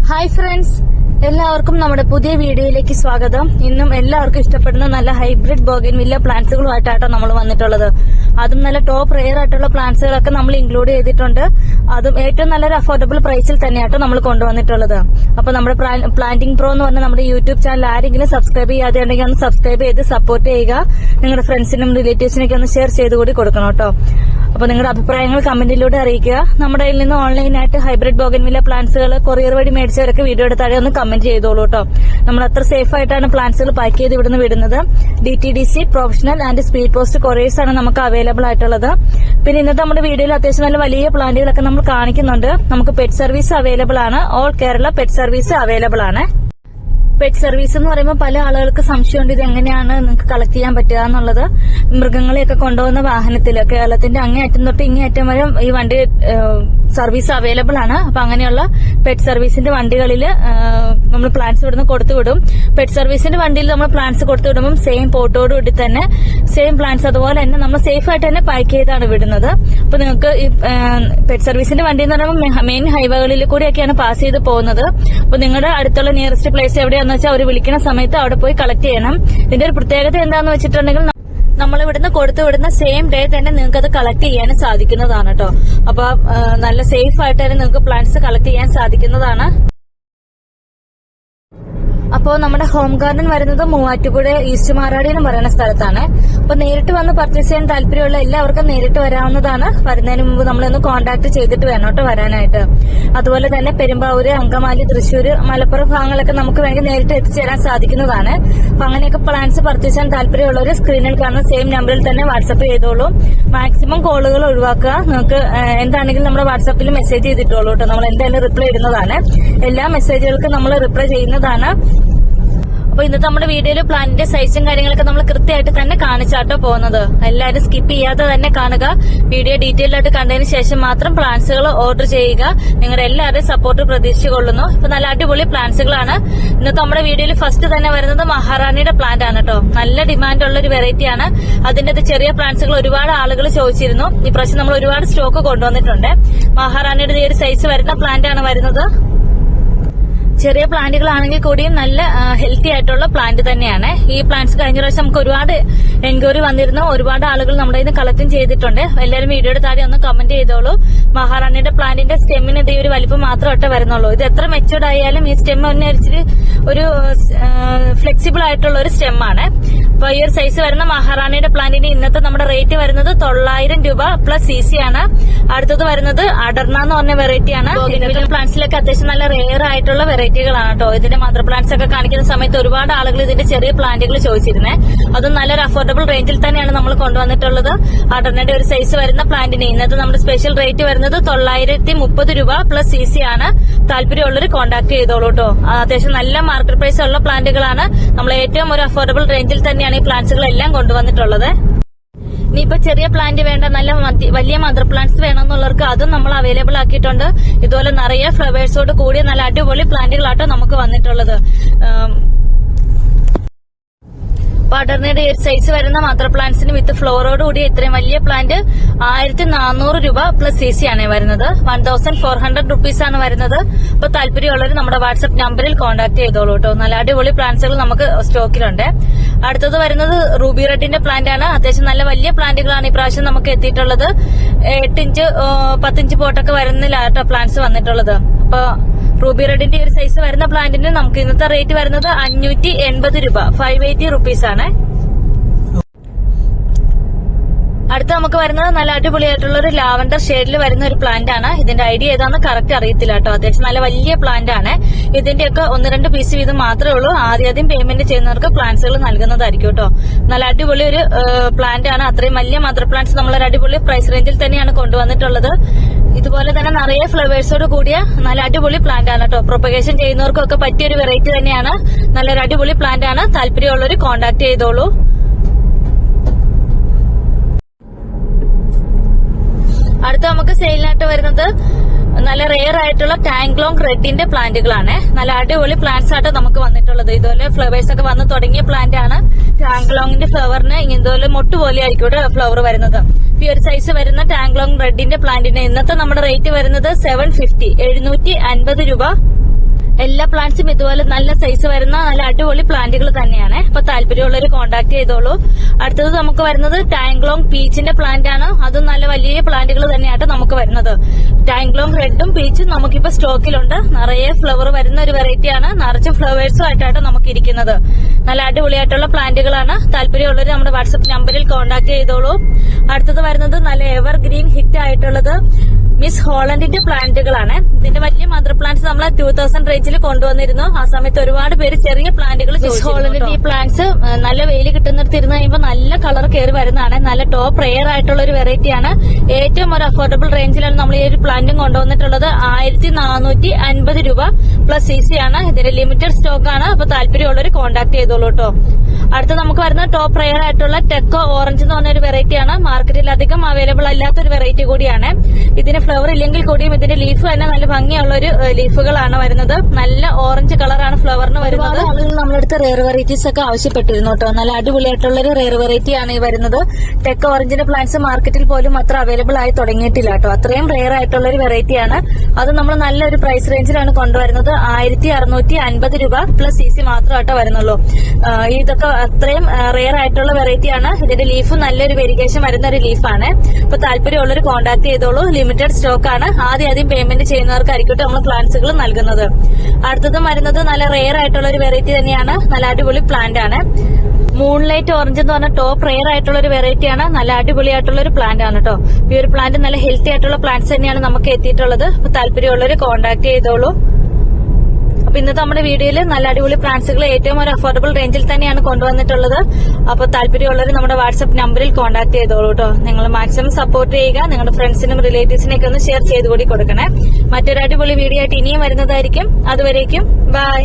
Hi friends, എല്ലാവർക്കും നമ്മുടെ പുതിയ വീഡിയോയിലേക്ക് സ്വാഗതം. ഇന്നും എല്ലാവർക്കും ഇഷ്ടപ്പെടുന്ന നല്ല ഹൈബ്രിഡ് ബോഗൻവില്ല പ്ലാന്റ്സുകളുമായിട്ടാണ് നമ്മൾ വന്നിട്ടുള്ളത്. അതും നല്ല ടോപ്പ് റെയർ ആയിട്ടുള്ള പ്ലാന്റ്സുകളൊക്കെ നമ്മൾ ഇൻക്ലൂഡ് ചെയ്തിട്ടുണ്ട്. അതും ഏറ്റവും നല്ലൊരു അഫോർഡബിൾ പ്രൈസിൽ തന്നെയാട്ടോ നമ്മൾ കൊണ്ടുവന്നിട്ടുള്ളത്. അപ്പൊ നമ്മുടെ പ്ലാന്റിംഗ് പ്രോ എന്ന് പറഞ്ഞ നമ്മുടെ യൂട്യൂബ് ചാനൽ ആരെങ്കിലും സബ്സ്ക്രൈബ് ചെയ്യാതെ ഉണ്ടെങ്കിൽ ഒന്ന് സബ്സ്ക്രൈബ് ചെയ്ത് സപ്പോർട്ട് ചെയ്യുക. നിങ്ങളുടെ ഫ്രണ്ട്സിനും റിലേറ്റീവ്സിനൊക്കെ ഒന്ന് ഷെയർ ചെയ്ത് കൂടി കൊടുക്കണം കേട്ടോ. അപ്പൊ നിങ്ങളുടെ അഭിപ്രായങ്ങൾ കമന്റിലൂടെ അറിയിക്കുക. നമ്മുടെ കയ്യിൽ നിന്ന് ഓൺലൈനായിട്ട് ഹൈബ്രിഡ് ബോഗൻവില്ല പ്ലാന്റ്സുകൾ കൊറിയർ വഴി മേടിച്ചവരൊക്കെ വീഡിയോ എടുത്താഴെ ഒന്ന് കമന്റ് ചെയ്തോളൂ കേട്ടോ. നമ്മൾ അത്ര സേഫ് ആയിട്ടാണ് പ്ലാന്റ്സുകൾ പാക്ക് ചെയ്ത് ഇവിടുന്ന് വിടുന്നത്. DTDC, professional and speed post couriers ആണ് നമുക്ക് അവൈലബിൾ ആയിട്ടുള്ളത്. പിന്നെ ഇന്നത്തെ നമ്മുടെ വീഡിയോയിൽ അത്യാവശ്യം നല്ല വലിയ പ്ലാന്റുകളൊക്കെ നമ്മൾ കാണിക്കുന്നുണ്ട്. നമുക്ക് പെറ്റ് സർവീസ് അവൈലബിൾ ആണ്. All Kerala pet service available ആണ്. പെറ്റ് സർവീസ് എന്ന് പറയുമ്പോൾ പല ആളുകൾക്ക് സംശയമുണ്ട്, ഇത് എങ്ങനെയാണ് നിങ്ങൾക്ക് കളക്ട് ചെയ്യാൻ പറ്റുക എന്നുള്ളത്. മൃഗങ്ങളെയൊക്കെ കൊണ്ടുപോകുന്ന വാഹനത്തിൽ കേരളത്തിന്റെ അങ്ങേ അറ്റം തൊട്ട് ഇങ്ങേ അറ്റം വരെ ഈ വണ്ടി സർവീസ് അവൈലബിൾ ആണ്. അപ്പൊ അങ്ങനെയുള്ള പെറ്റ് സർവീസിന്റെ വണ്ടികളിൽ നമ്മൾ പ്ലാന്റ്സ് ഇവിടുന്ന് കൊടുത്തുവിടും. പെറ്റ് സർവീസിന്റെ വണ്ടിയിൽ നമ്മൾ പ്ലാന്റ്സ് കൊടുത്തുവിടുമ്പോൾ സെയിം പോട്ടോട് കൂടി തന്നെ സെയിം പ്ലാന്റ്സ് അതുപോലെ തന്നെ നമ്മൾ സേഫ് ആയിട്ട് തന്നെ പാക്ക് ചെയ്താണ് വിടുന്നത്. അപ്പൊ നിങ്ങൾക്ക് ഈ പെറ്റ് സർവീസിന്റെ വണ്ടി എന്ന് പറയുമ്പോൾ മെയിൻ ഹൈവേകളിൽ കൂടിയൊക്കെയാണ് പാസ് ചെയ്ത് പോകുന്നത്. അപ്പൊ നിങ്ങളുടെ അടുത്തുള്ള നിയറസ്റ്റ് പ്ലേസ് എവിടെയാണെന്ന് വെച്ചാൽ അവർ വിളിക്കുന്ന സമയത്ത് അവിടെ പോയി കളക്ട് ചെയ്യണം. ഇതിന്റെ ഒരു പ്രത്യേകത എന്താണെന്ന് വെച്ചിട്ടുണ്ടെങ്കിൽ നമ്മൾ ഇവിടുന്ന് കൊടുത്തുവിടുന്ന സെയിം ഡേ തന്നെ നിങ്ങൾക്ക് അത് കളക്ട് ചെയ്യാനും സാധിക്കുന്നതാണ് കേട്ടോ. അപ്പൊ നല്ല സേഫ് ആയിട്ട് തന്നെ നിങ്ങൾക്ക് പ്ലാന്റ്സ് കളക്ട് ചെയ്യാൻ സാധിക്കുന്നതാണ്. അപ്പോ നമ്മുടെ ഹോം ഗാർഡൻ വരുന്നത് മൂവാറ്റുപുഴ ഈസ്റ്റ് മാറാടി എന്ന് പറയുന്ന സ്ഥലത്താണ്. അപ്പൊ നേരിട്ട് വന്ന് പർച്ചേസ് ചെയ്യാൻ താല്പര്യമുള്ള എല്ലാവർക്കും നേരിട്ട് വരാവുന്നതാണ്. വരുന്നതിന് മുമ്പ് നമ്മളൊന്ന് കോൺടാക്ട് ചെയ്തിട്ട് വേണം കേട്ടോ വരാനായിട്ട്. അതുപോലെ തന്നെ പെരുമ്പാവൂര്, അങ്കമാലി, തൃശ്ശൂര്, മലപ്പുറം ഭാഗങ്ങളൊക്കെ നമുക്ക് വേണമെങ്കിൽ നേരിട്ട് എത്തിച്ചേരാൻ സാധിക്കുന്നതാണ്. അപ്പൊ അങ്ങനെയൊക്കെ പ്ലാന്റ്സ് പർച്ചേസ് ചെയ്യാൻ താല്പര്യമുള്ളവർ സ്ക്രീനിൽ കാണുന്ന സെയിം നമ്പറിൽ തന്നെ വാട്സ്ആപ്പ് ചെയ്തോളൂ. മാക്സിമം കോളുകൾ ഒഴിവാക്കുക. നിങ്ങൾക്ക് എന്താണെങ്കിലും നമ്മുടെ വാട്സ്ആപ്പിൽ മെസ്സേജ് ചെയ്തിട്ടോളൂ കേട്ടോ. നമ്മൾ എന്തായാലും റിപ്ലൈ ഇടുന്നതാണ്. എല്ലാ മെസ്സേജുകൾക്കും നമ്മൾ റിപ്ലൈ ചെയ്യുന്നതാണ്. അപ്പൊ ഇന്നത്തെ നമ്മുടെ വീഡിയോയിൽ പ്ലാന്റിന്റെ സൈസും കാര്യങ്ങളൊക്കെ നമ്മൾ കൃത്യമായിട്ട് തന്നെ കാണിച്ചാട്ടോ പോകുന്നത്. എല്ലാവരും സ്കിപ്പ് ചെയ്യാതെ തന്നെ കാണുക. വീഡിയോ ഡീറ്റെയിൽ ആയിട്ട് കണ്ടതിന് ശേഷം മാത്രം പ്ലാന്റ്സുകൾ ഓർഡർ ചെയ്യുക. നിങ്ങളുടെ എല്ലാവരുടെയും സപ്പോർട്ട് പ്രതീക്ഷിച്ചുകൊള്ളുന്നു. ഇപ്പൊ നല്ല അടിപൊളി പ്ലാന്റ്സുകളാണ്. ഇന്നത്തെ നമ്മുടെ വീഡിയോയിൽ ഫസ്റ്റ് തന്നെ വരുന്നത് മഹാറാണിയുടെ പ്ലാന്റ് ആണ് കേട്ടോ. നല്ല ഡിമാൻഡ് ഉള്ള ഒരു വെറൈറ്റി ആണ്. അതിന്റെ ചെറിയ പ്ലാന്റ്സുകൾ ഒരുപാട് ആളുകൾ ചോദിച്ചിരുന്നു. ഇപ്രാവശ്യം നമ്മൾ ഒരുപാട് സ്റ്റോക്ക് കൊണ്ടുവന്നിട്ടുണ്ട്. മഹാറാണിയുടെ ഈ ഒരു സൈസ് വരുന്ന പ്ലാന്റ് ആണ് വരുന്നത്. ചെറിയ പ്ലാന്റുകളാണെങ്കിൽ കൂടിയും നല്ല ഹെൽത്തി ആയിട്ടുള്ള പ്ലാന്റ് തന്നെയാണ്. ഈ പ്ലാന്റ്സ് കഴിഞ്ഞ പ്രാവശ്യം നമുക്ക് ഒരുപാട് എൻക്വയറി വന്നിരുന്നു. ഒരുപാട് ആളുകൾ നമ്മുടെ ഇന്ന് കളക്റ്റും ചെയ്തിട്ടുണ്ട്. എല്ലാവരും വീഡിയോയുടെ താഴെ ഒന്ന് കമന്റ് ചെയ്തോളൂ. മഹാറാണിയുടെ പ്ലാന്റിന്റെ സ്റ്റെമ്മിന് ഈ ഒരു വലിപ്പം മാത്രമേ വരുന്നുള്ളൂ. ഇത് എത്ര മെച്ചൂർഡ് ആയാലും ഈ സ്റ്റെം അനുസരിച്ച് ഒരു ഫ്ലെക്സിബിൾ ആയിട്ടുള്ള ഒരു സ്റ്റെമ്മാണ്. അപ്പൊ ഈ ഒരു സൈസ് വരുന്ന മഹാറാണിയുടെ പ്ലാന്റിന് ഇന്നത്തെ നമ്മുടെ റേറ്റ് വരുന്നത് 900 രൂപ പ്ലസ് CC ആണ്. അടുത്തത് വരുന്നത് അടർണ എന്ന് പറഞ്ഞ വെറൈറ്റിയാണ്. പ്ലാന്റ്സിലൊക്കെ അത്യാവശ്യം നല്ല റെയർ ആയിട്ടുള്ള വെറൈറ്റികളാണ് കേട്ടോ. ഇതിന്റെ മദർ പ്ലാന്റ്സ് ഒക്കെ കാണിക്കുന്ന സമയത്ത് ഒരുപാട് ആളുകൾ ഇതിന്റെ ചെറിയ പ്ലാന്റുകൾ ചോദിച്ചിരുന്നേ. അതും നല്ലൊരു അഫോർഡബിൾ റേഞ്ചിൽ തന്നെയാണ് നമ്മൾ കൊണ്ടുവന്നിട്ടുള്ളത്. അടർണയുടെ ഒരു സൈസ് വരുന്ന പ്ലാന്റിന് ഇന്നത്തെ നമ്മുടെ സ്പെഷ്യൽ റേറ്റ് വരുന്നത് 930 രൂപ പ്ലസ് CC ആണ്. താല്പര്യമുള്ളവർ കോൺടാക്ട് ചെയ്തോളൂ കേട്ടോ. അത്യാവശ്യം നല്ല മാർക്കറ്റ് പ്രൈസ് ഉള്ള പ്ലാന്റുകളാണ്. നമ്മൾ ഏറ്റവും ഒരു അഫോർഡബിൾ റേഞ്ചിൽ തന്നെയാണ് ഈ പ്ലാന്റ്സുകളെല്ലാം കൊണ്ടുവന്നിട്ടുള്ളത്. ഇനിയിപ്പോ ചെറിയ പ്ലാന്റ് വേണ്ട, നല്ല വലിയ മദർ പ്ലാന്റ്സ് വേണമെന്നുള്ളവർക്ക് അതും നമ്മൾ അവൈലബിൾ ആക്കിയിട്ടുണ്ട്. ഇതുപോലെ നിറയെ ഫ്ലവേഴ്സോട് കൂടിയ നല്ല അടിപൊളി പ്ലാന്റുകളാട്ടോ നമുക്ക് വന്നിട്ടുള്ളത്. പടർന്നയുടെ സൈസ് വരുന്ന മദർ പ്ലാന്റ്സിന് വിത്ത് ഫ്ലോറോട് കൂടി ഇത്രയും വലിയ പ്ലാന്റ് 1400 രൂപ പ്ലസ് CC ആണ് വരുന്നത്. 1400 റുപ്പീസ് ആണ് വരുന്നത്. അപ്പൊ താല്പര്യമുള്ളവർ നമ്മുടെ വാട്സ്ആപ്പ് നമ്പറിൽ കോൺടാക്ട് ചെയ്തോളൂ കേട്ടോ. നല്ല അടിപൊളി പ്ലാന്റ്സുകൾ നമുക്ക് സ്റ്റോക്കിലുണ്ട്. അടുത്തത് വരുന്നത് റൂബി റെഡിന്റെ പ്ലാന്റ് ആണ്. അത്യാവശ്യം നല്ല വലിയ പ്ലാന്റുകളാണ് ഇപ്രാവശ്യം നമുക്ക് എത്തിയിട്ടുള്ളത്. 8 ഇഞ്ച് 10 ഇഞ്ച് പോട്ടൊക്കെ വരുന്നില്ലാട്ടോ പ്ലാന്റ്സ് വന്നിട്ടുള്ളത്. അപ്പൊ റൂബി റെഡിന്റെ ഒരു സൈസ് വരുന്ന പ്ലാന്റിന് നമുക്ക് ഇന്നത്തെ റേറ്റ് വരുന്നത് 580 രൂപ 580 റുപ്പീസ് ആണ്. അടുത്ത നമുക്ക് വരുന്നത് നല്ല അടിപൊളിയായിട്ടുള്ള ഒരു ലാവൻഡർ ഷെയ്ഡിൽ വരുന്ന ഒരു പ്ലാന്റ് ആണ്. ഇതിന്റെ ഐഡിയ ഏതാണെന്ന് കറക്റ്റ് അറിയത്തില്ല കേട്ടോ. അത്യാവശ്യം നല്ല വലിയ പ്ലാന്റ് ആണ്. ഇതിന്റെയൊക്കെ 1-2 പീസ് വീതം മാത്രമേ ഉള്ളൂ. ആദ്യം പേയ്മെന്റ് ചെയ്യുന്നവർക്ക് പ്ലാന്റ്സുകൾ നൽകുന്നതായിരിക്കും കേട്ടോ. നല്ല അടിപൊളി ഒരു പ്ലാന്റ് ആണ്. അത്രയും വലിയ മദർ പ്ലാന്റ്സ് നമ്മളൊരു അടിപൊളി പ്രൈസ് റേഞ്ചിൽ തന്നെയാണ് കൊണ്ടുവന്നിട്ടുള്ളത്. ഇതുപോലെ തന്നെ നിറയെ ഫ്ലവേഴ്സോട് കൂടിയ നല്ല അടിപൊളി പ്ലാന്റ് ആണ് കേട്ടോ. പ്രൊപ്പഗേഷൻ ചെയ്യുന്നവർക്കൊക്കെ പറ്റിയൊരു വെറൈറ്റി തന്നെയാണ്. നല്ലൊരു അടിപൊളി പ്ലാന്റ് ആണ്. താല്പര്യമുള്ളവർ കോൺടാക്ട് ചെയ്തോളൂ. അടുത്ത നമുക്ക് സെയിലിനായിട്ട് വരുന്നത് നല്ല റെയർ ആയിട്ടുള്ള ടാങ്ക്ലോങ് റെഡിന്റെ പ്ലാന്റുകളാണ്. നല്ല അടിപൊളി പ്ലാന്റ്സ് ആയിട്ട് നമുക്ക് വന്നിട്ടുള്ളത്. ഇതുപോലെ ഫ്ലവേഴ്സ് ഒക്കെ വന്ന് തുടങ്ങിയ പ്ലാന്റ് ആണ്. ടാങ്ക്ലോങ്ങിന്റെ ഫ്ലവറിന് ഇതുപോലെ മൊട്ടുപോലെ ആയിരിക്കും ഫ്ലവർ വരുന്നത്. ഈ ഒരു സൈസ് വരുന്ന ടാങ്ക്ലോങ് റെഡിന്റെ പ്ലാന്റിന് ഇന്നത്തെ നമ്മുടെ റേറ്റ് വരുന്നത് 750 രൂപ. എല്ലാ പ്ലാന്റ്സും ഇതുപോലെ നല്ല സൈസ് വരുന്ന നല്ല അടിപൊളി പ്ലാന്റുകൾ തന്നെയാണ്. അപ്പൊ താല്പര്യമുള്ളവർ കോൺടാക്ട് ചെയ്തോളൂ. അടുത്തത് നമുക്ക് വരുന്നത് ടാങ്ക്ലോങ് പീച്ചിന്റെ പ്ലാന്റ് ആണ്. അതും നല്ല വലിയ പ്ലാന്റുകൾ തന്നെയായിട്ട് നമുക്ക് വരുന്നത്. ടാങ്ക്ലോങ് റെഡും പീച്ചും നമുക്കിപ്പോ സ്റ്റോക്കിലുണ്ട്. നിറയെ ഫ്ലവർ വരുന്ന ഒരു വെറൈറ്റിയാണ്. നിറച്ചും ഫ്ലവേഴ്സും ആയിട്ടാണ് നമുക്ക് ഇരിക്കുന്നത്. നല്ല അടിപൊളിയായിട്ടുള്ള പ്ലാന്റുകളാണ്. താല്പര്യമുള്ളവർ നമ്മുടെ വാട്സ്ആപ്പ് നമ്പറിൽ കോൺടാക്ട് ചെയ്തോളൂ. അടുത്തത് വരുന്നത് നല്ല എവർ ഗ്രീൻ ഹിറ്റ് ആയിട്ടുള്ളത് മിസ് ഹോളണ്ടിന്റെ പ്ലാന്റുകളാണ്. ഇതിന്റെ വലിയ മദർ പ്ലാന്റ്സ് നമ്മൾ 2000 റേഞ്ചിൽ കൊണ്ടുവന്നിരുന്നു. ആ സമയത്ത് ഒരുപാട് പേര് ചെറിയ പ്ലാന്റുകൾ മിസ് ഹോളണ്ടിന്റെ ഈ പ്ലാന്റ്സ് നല്ല വെയിൽ കിട്ടുന്നിടത്ത് ഇരുന്ന് കഴിയുമ്പോൾ നല്ല കളർ കയറി വരുന്നതാണ്. നല്ല ടോപ്പ് റെയർ ആയിട്ടുള്ള ഒരു വെറൈറ്റിയാണ്. ഏറ്റവും ഒരു അഫോർഡബിൾ റേഞ്ചിലാണ് നമ്മൾ ഈ ഒരു പ്ലാന്റും കൊണ്ടുവന്നിട്ടുള്ളത്. 1450 രൂപ പ്ലസ് CC ആണ്. ഇതിന്റെ ലിമിറ്റഡ് സ്റ്റോക്ക് ആണ്. അപ്പൊ താല്പര്യമുള്ളവർ കോൺടാക്ട് ചെയ്തോളൂ കേട്ടോ. അടുത്ത നമുക്ക് വരുന്ന ടോപ്പ് റെയർ ആയിട്ടുള്ള ടെക്കോ ഓറഞ്ച് എന്ന് പറഞ്ഞ ഒരു വെറൈറ്റിയാണ്. മാർക്കറ്റിൽ അധികം അവൈലബിൾ അല്ലാത്ത ഒരു വെറൈറ്റി കൂടിയാണ്. ഇതിന് ഫ്ലവർ ഇല്ലെങ്കിൽ കൂടിയും ഇതിന്റെ ലീഫ് തന്നെ നല്ല ഭംഗിയുള്ള ഒരു ലീഫുകളാണ് വരുന്നത്. നല്ല ഓറഞ്ച് കളറാണ് ഫ്ലവറിന് വരുന്നത്. ആളുകൾ നമ്മളടുത്ത് റെയർ വെറൈറ്റീസ് ഒക്കെ ആവശ്യപ്പെട്ടിരുന്നു കേട്ടോ. നല്ല അടിപൊളിയായിട്ടുള്ള ഒരു റെയർ വെറൈറ്റി ആണ് ഈ വരുന്നത്. ടെക്കോ ഓറഞ്ചിന്റെ പ്ലാന്റ്സ് മാർക്കറ്റിൽ പോലും അത്ര അവൈലബിൾ ആയി തുടങ്ങിയിട്ടില്ല കേട്ടോ. അത്രയും റെയർ ആയിട്ടുള്ള ഒരു വെറൈറ്റിയാണ്. അത് നമ്മൾ നല്ലൊരു പ്രൈസ് റേഞ്ചിലാണ് കൊണ്ടുവരുന്നത്. 1650 രൂപ പ്ലസ് CC മാത്രമായിട്ടോ വരുന്നുള്ളൂ. ഇതൊക്കെ അത്രയും റെയർ ആയിട്ടുള്ള വെറൈറ്റിയാണ്. ഇതിന്റെ ലീഫ് നല്ലൊരു വെരിഗേഷൻ വരുന്ന ഒരു ലീഫാണ്. അപ്പൊ താല്പര്യമുള്ളവർ കോൺടാക്ട് ചെയ്തോളൂ. ലിമിറ്റഡ് സ്റ്റോക്ക് ആണ്. ആദ്യം പേയ്മെന്റ് ചെയ്യുന്നവർക്കായിരിക്കും നമ്മൾ പ്ലാന്റ്സുകൾ നൽകുന്നത്. അടുത്തത് വരുന്നത് നല്ല റെയർ ആയിട്ടുള്ള ഒരു വെറൈറ്റി തന്നെയാണ്. നല്ല അടിപൊളി പ്ലാന്റ് ആണ്. മൂൺലൈറ്റ് ഓറഞ്ച് എന്ന് പറഞ്ഞ ടോപ്പ് റെയർ ആയിട്ടുള്ള ഒരു വെറൈറ്റിയാണ്. നല്ല അടിപൊളിയായിട്ടുള്ള ഒരു പ്ലാന്റ് ആണ് കേട്ടോ. ഈ ഒരു പ്ലാന്റ് നല്ല ഹെൽത്തി ആയിട്ടുള്ള പ്ലാന്റ്സ് തന്നെയാണ് നമുക്ക് എത്തിയിട്ടുള്ളത്. അപ്പൊ താല്പര്യമുള്ളവർ കോൺടാക്ട് ചെയ്തോളൂ. അപ്പൊ ഇന്നത്തെ നമ്മുടെ വീഡിയോയിൽ നല്ല അടിപൊളി പ്ലാന്റ്സുകൾ ഏറ്റവും ഒരു അഫോർഡബിൾ റേഞ്ചിൽ തന്നെയാണ് കൊണ്ടുവന്നിട്ടുള്ളത്. അപ്പൊ താല്പര്യമുള്ളവർ നമ്മുടെ വാട്സ്ആപ്പ് നമ്പറിൽ കോൺടാക്ട് ചെയ്തോളൂ കേട്ടോ. നിങ്ങൾ മാക്സിമം സപ്പോർട്ട് ചെയ്യുക. നിങ്ങളുടെ ഫ്രണ്ട്സിനും റിലേറ്റീവ്സിനൊക്കെ ഒന്ന് ഷെയർ ചെയ്ത് കൂടി കൊടുക്കണേ. മറ്റൊരു അടിപൊളി വീഡിയോ ആയിട്ട് ഇനിയും വരുന്നതായിരിക്കും. അതുവരേക്കും ബൈ.